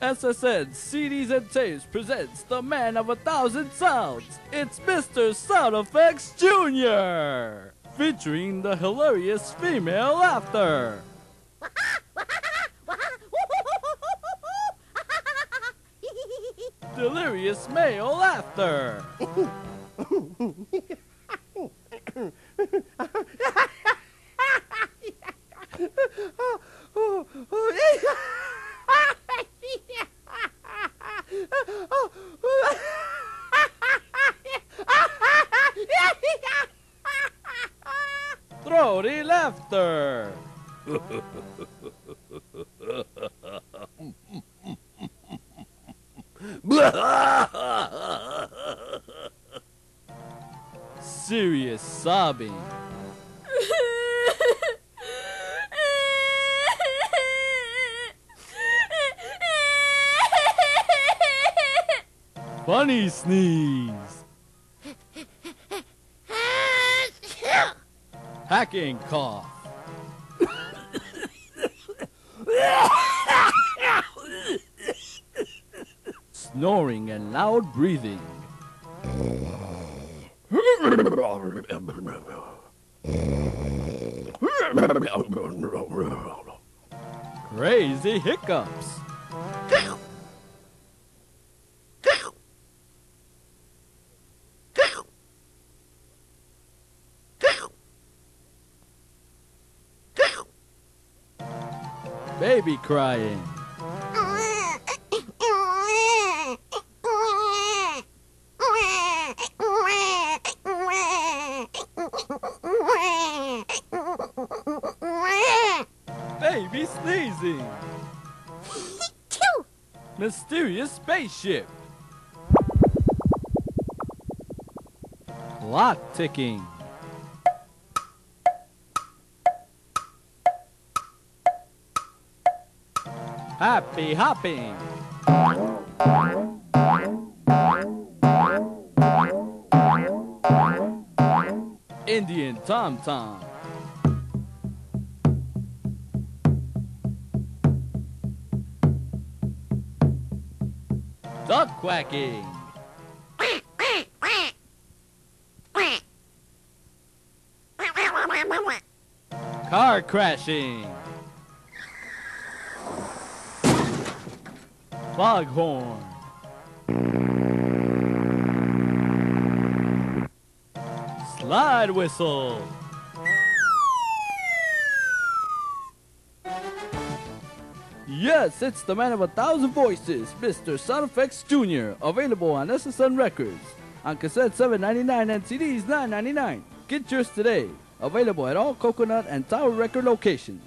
SSN CDs and Tapes presents the man of 1,000 sounds. It's Mr. Sound Effects Jr. Featuring the hilarious female laughter. Delirious male laughter. Throaty laughter. Serious sobbing. Funny sneeze. Hacking cough. Snoring and loud breathing. Crazy hiccups. Baby crying. Baby sneezing. Mysterious spaceship. Clock ticking. Happy hopping. Indian tom-tom. Duck quacking. Car crashing. Foghorn. Slide whistle. Yes, it's the man of 1,000 voices, Mr. Sound Effects Jr. Available on SSN Records. On cassette $7.99 and CDs $9.99. Get yours today. Available at all Coconut and Tower Record locations.